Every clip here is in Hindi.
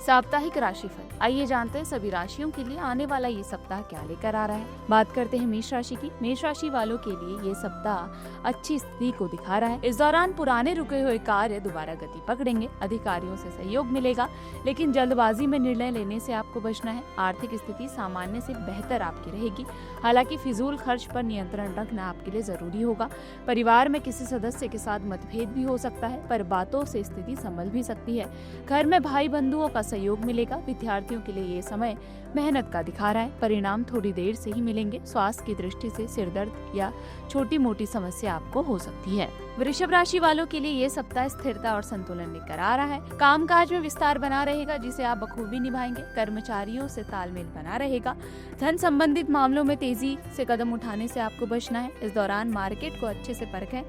साप्ताहिक राशिफल। आइए जानते हैं सभी राशियों के लिए आने वाला ये सप्ताह क्या लेकर आ रहा है। बात करते हैं मेष राशि की। मेष राशि वालों के लिए ये सप्ताह अच्छी स्थिति को दिखा रहा है। इस दौरान पुराने रुके हुए कार्य दोबारा गति पकड़ेंगे। अधिकारियों से सहयोग मिलेगा, लेकिन जल्दबाजी में निर्णय लेने से आपको बचना है। आर्थिक स्थिति सामान्य से बेहतर आपकी रहेगी। हालांकि फिजूल खर्च पर नियंत्रण रखना आपके लिए जरूरी होगा। परिवार में किसी सदस्य के साथ मतभेद भी हो सकता है, पर बातों से स्थिति संभल भी सकती है। घर में भाई बंधुओं का सहयोग मिलेगा। विद्यार्थियों के लिए ये समय मेहनत का दिखा रहा है। परिणाम थोड़ी देर से ही मिलेंगे। स्वास्थ्य की दृष्टि से सिरदर्द या छोटी मोटी समस्या आपको हो सकती है। वृषभ राशि वालों के लिए ये सप्ताह स्थिरता और संतुलन लेकर आ रहा है। कामकाज में विस्तार बना रहेगा, जिसे आप बखूबी निभाएंगे। कर्मचारियों से तालमेल बना रहेगा। धन संबंधित मामलों में तेजी से कदम उठाने से आपको बचना है। इस दौरान मार्केट को अच्छे से परखें,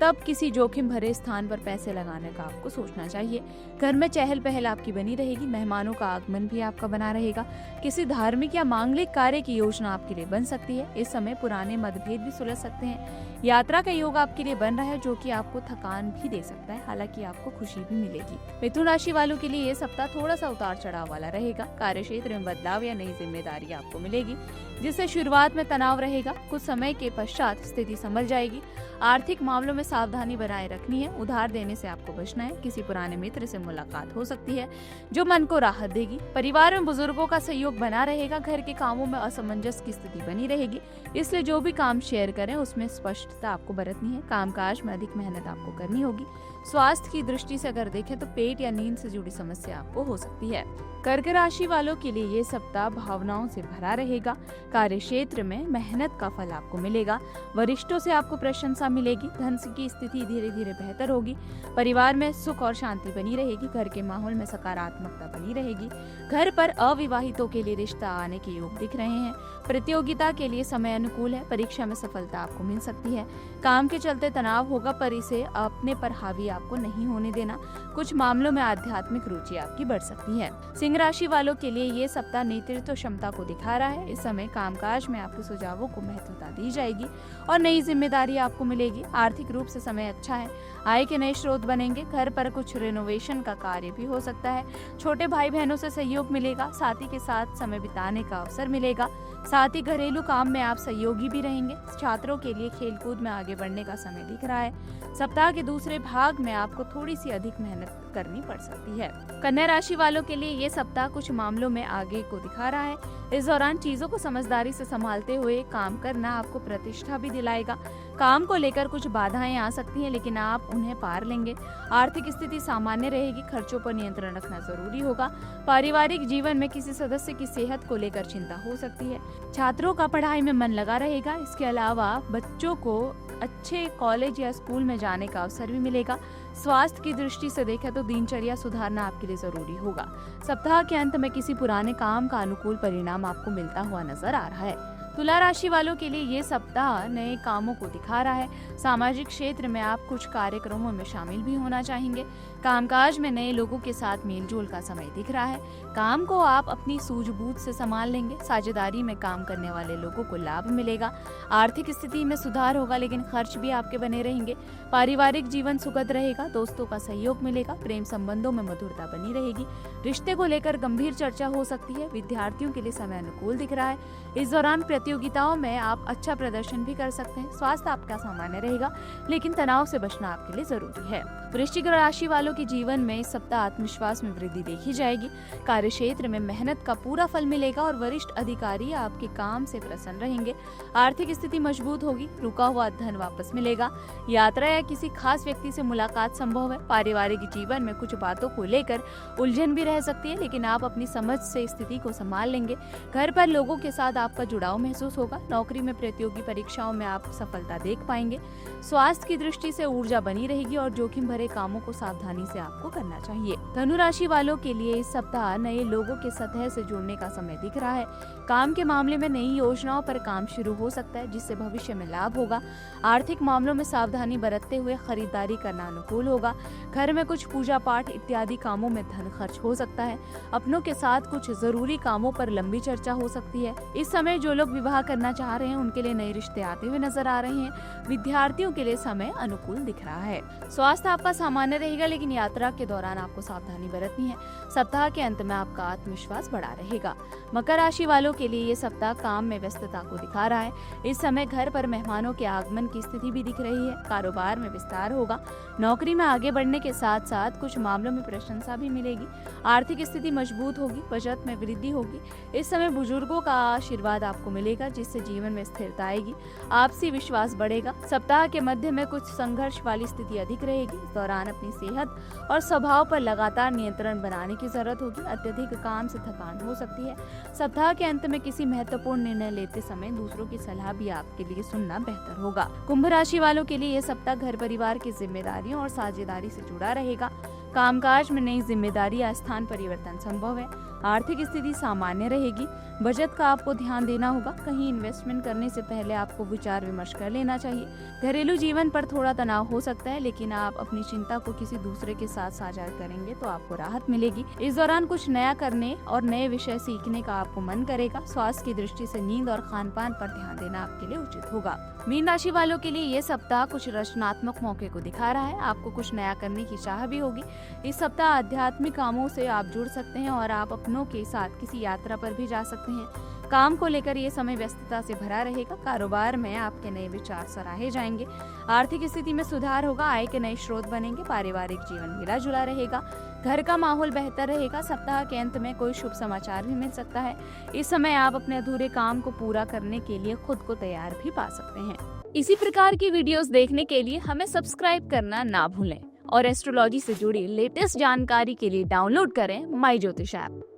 तब किसी जोखिम भरे स्थान पर पैसे लगाने का आपको सोचना चाहिए। घर में चहल पहल आपकी बनी रहेगी। मेहमानों का आगमन भी आपका बना रहेगा। किसी धार्मिक या मांगलिक कार्य की योजना आपके लिए बन सकती है। इस समय पुराने मतभेद भी सुलझ सकते हैं। यात्रा का योग आपके लिए बन रहा है, जो कि आपको थकान भी दे सकता है, हालांकि आपको खुशी भी मिलेगी। मिथुन राशि वालों के लिए ये सप्ताह थोड़ा सा उतार चढ़ाव वाला रहेगा। कार्य क्षेत्र में बदलाव या नई जिम्मेदारी आपको मिलेगी, जिससे शुरुआत में तनाव रहेगा। कुछ समय के पश्चात स्थिति संभल जाएगी। आर्थिक मामलों में सावधानी बनाए रखनी है। उधार देने से आपको बचना है। किसी पुराने मित्र से मुलाकात हो सकती है, जो मन को राहत देगी। परिवार में बुजुर्गों का सहयोग बना रहेगा। घर के कामों में असमंजस की स्थिति बनी रहेगी, इसलिए जो भी काम शेयर करें उसमें स्पष्टता आपको बरतनी है। कामकाज में अधिक मेहनत आपको करनी होगी। स्वास्थ्य की दृष्टि से अगर देखें तो पेट या नींद से जुड़ी समस्या आपको हो सकती है। कर्क राशि वालों के लिए ये सप्ताह भावनाओं से भरा रहेगा। कार्य क्षेत्र में मेहनत का फल आपको मिलेगा। वरिष्ठों से आपको प्रशंसा मिलेगी। धन की स्थिति धीरे धीरे बेहतर होगी। परिवार में सुख और शांति बनी रहेगी। घर के माहौल में सकारात्मकता बनी रहेगी। घर पर अविवाहितों के लिए रिश्ता आने के योग दिख रहे हैं। प्रतियोगिता के लिए समय अनुकूल है। परीक्षा में सफलता आपको मिल सकती है। काम के चलते तनाव होगा, पर इसे अपने पर हावी आपको नहीं होने देना। कुछ मामलों में आध्यात्मिक रुचि आपकी बढ़ सकती है। सिंह राशि वालों के लिए ये सप्ताह नेतृत्व क्षमता को दिखा रहा है। इस समय कामकाज में आपके सुझावों को महत्वता दी जाएगी और नई जिम्मेदारी आपको मिलेगी। आर्थिक रूप से समय अच्छा है। आय के नए स्रोत बनेंगे। घर पर कुछ रेनोवेशन का कार्य भी हो सकता है। छोटे भाई बहनों से सहयोग मिलेगा। साथी के साथ समय बिताने का अवसर मिलेगा। साथ ही घरेलू काम में आप सहयोगी भी रहेंगे। छात्रों के लिए खेलकूद में आगे बढ़ने का समय दिख रहा है। सप्ताह के दूसरे भाग में आपको थोड़ी सी अधिक मेहनत करनी पड़ सकती है। कन्या राशि वालों के लिए ये सप्ताह कुछ मामलों में आगे को दिखा रहा है। इस दौरान चीजों को समझदारी से संभालते हुए काम करना आपको प्रतिष्ठा भी दिलाएगा। काम को लेकर कुछ बाधाएं आ सकती हैं, लेकिन आप उन्हें पार लेंगे। आर्थिक स्थिति सामान्य रहेगी। खर्चों पर नियंत्रण रखना जरूरी होगा। पारिवारिक जीवन में किसी सदस्य की सेहत को लेकर चिंता हो सकती है। छात्रों का पढ़ाई में मन लगा रहेगा। इसके अलावा बच्चों को अच्छे कॉलेज या स्कूल में जाने का अवसर भी मिलेगा। स्वास्थ्य की दृष्टि से देखें तो दिनचर्या सुधारना आपके लिए जरूरी होगा। सप्ताह के अंत में किसी पुराने काम का अनुकूल परिणाम आपको मिलता हुआ नजर आ रहा है। तुला राशि वालों के लिए ये सप्ताह नए कामों को दिखा रहा है। सामाजिक क्षेत्र में आप कुछ कार्यक्रमों में शामिल भी होना चाहेंगे। कामकाज में नए लोगों के साथ मेलजोल का समय दिख रहा है। काम को आप अपनी सूझबूझ से संभाल लेंगे। साझेदारी में काम करने वाले लोगों को लाभ मिलेगा। आर्थिक स्थिति में सुधार होगा, लेकिन खर्च भी आपके बने रहेंगे। पारिवारिक जीवन सुखद रहेगा। दोस्तों का सहयोग मिलेगा। प्रेम संबंधों में मधुरता बनी रहेगी। रिश्ते को लेकर गंभीर चर्चा हो सकती है। विद्यार्थियों के लिए समय अनुकूल दिख रहा है। इस दौरान प्रतियोगिताओं में आप अच्छा प्रदर्शन भी कर सकते हैं। स्वास्थ्य आपका सामान्य रहेगा, लेकिन तनाव से बचना आपके लिए जरूरी है। वृश्चिक राशि वालों के जीवन में इस सप्ताह आत्मविश्वास में वृद्धि देखी जाएगी। कार्य क्षेत्र में मेहनत का पूरा फल मिलेगा और वरिष्ठ अधिकारी आपके काम से प्रसन्न रहेंगे। आर्थिक स्थिति मजबूत होगी। रुका हुआ धन वापस मिलेगा। यात्रा या किसी खास व्यक्ति से मुलाकात संभव है। पारिवारिक जीवन में कुछ बातों को लेकर उलझन भी रह सकती है, लेकिन आप अपनी समझ से स्थिति को संभाल लेंगे। घर पर लोगों के साथ आपका जुड़ाव महसूस होगा। नौकरी में प्रतियोगी परीक्षाओं में आप सफलता देख पाएंगे। स्वास्थ्य की दृष्टि से ऊर्जा बनी रहेगी और जोखिम भरे कामों को सावधानी से आपको करना चाहिए। धनु राशि वालों के लिए इस सप्ताह नए लोगों के सतह से जुड़ने का समय दिख रहा है। काम के मामले में नई योजनाओं पर काम शुरू हो सकता है, जिससे भविष्य में लाभ होगा। आर्थिक मामलों में सावधानी बरतते हुए खरीदारी करना अनुकूल होगा। घर में कुछ पूजा पाठ इत्यादि कामों में धन खर्च हो सकता है। अपनों के साथ कुछ जरूरी कामों पर लंबी चर्चा हो सकती है। इस समय जो लोग विवाह करना चाह रहे हैं उनके लिए नए रिश्ते आते हुए नजर आ रहे हैं। विद्यार्थियों के लिए समय अनुकूल दिख रहा है। स्वास्थ्य आपका सामान्य रहेगा, लेकिन लेकिन यात्रा के दौरान आपको सावधानी बरतनी है। सप्ताह के अंत में आपका आत्मविश्वास बढ़ा रहेगा। मकर राशि वालों के लिए ये सप्ताह काम में व्यस्तता को दिखा रहा है। इस समय घर पर मेहमानों के आगमन की स्थिति भी दिख रही है। कारोबार में विस्तार होगा। नौकरी में आगे बढ़ने के साथ साथ कुछ मामलों में प्रशंसा भी मिलेगी। आर्थिक स्थिति मजबूत होगी। बचत में वृद्धि होगी। इस समय बुजुर्गों का आशीर्वाद आपको मिलेगा, जिससे जीवन में स्थिरता आएगी। आपसी विश्वास बढ़ेगा। सप्ताह के मध्य में कुछ संघर्ष वाली स्थिति अधिक रहेगी। इस दौरान अपनी सेहत और स्वभाव पर लगातार नियंत्रण बनाने की जरूरत होगी। अत्यधिक काम से थकान हो सकती है। सप्ताह के अंत में किसी महत्वपूर्ण निर्णय लेते समय दूसरों की सलाह भी आपके लिए सुनना बेहतर होगा। कुंभ राशि वालों के लिए यह सप्ताह घर परिवार की जिम्मेदारियों और साझेदारी से जुड़ा रहेगा। कामकाज में नई जिम्मेदारी या स्थान परिवर्तन संभव है। आर्थिक स्थिति सामान्य रहेगी। बचत का आपको ध्यान देना होगा। कहीं इन्वेस्टमेंट करने से पहले आपको विचार विमर्श कर लेना चाहिए। घरेलू जीवन पर थोड़ा तनाव हो सकता है, लेकिन आप अपनी चिंता को किसी दूसरे के साथ साझा करेंगे तो आपको राहत मिलेगी। इस दौरान कुछ नया करने और नए विषय सीखने का आपको मन करेगा। स्वास्थ्य की दृष्टि से नींद और खान पान पर ध्यान देना आपके लिए उचित होगा। मीन राशि वालों के लिए ये सप्ताह कुछ रचनात्मक मौके को दिखा रहा है। आपको कुछ नया करने की चाह भी होगी। इस सप्ताह आध्यात्मिक कामों से आप जुड़ सकते हैं और आप अपनों के साथ किसी यात्रा पर भी जा सकते हैं। काम को लेकर ये समय व्यस्तता से भरा रहेगा। कारोबार में आपके नए विचार सराहे जाएंगे। आर्थिक स्थिति में सुधार होगा। आय के नए स्रोत बनेंगे। पारिवारिक जीवन मिला जुला रहेगा। घर का माहौल बेहतर रहेगा। सप्ताह के अंत में कोई शुभ समाचार भी मिल सकता है। इस समय आप अपने अधूरे काम को पूरा करने के लिए खुद को तैयार भी पा सकते हैं। इसी प्रकार की वीडियोस देखने के लिए हमें सब्सक्राइब करना ना भूलें और एस्ट्रोलॉजी से जुड़ी लेटेस्ट जानकारी के लिए डाउनलोड करें माई ज्योतिष ऐप।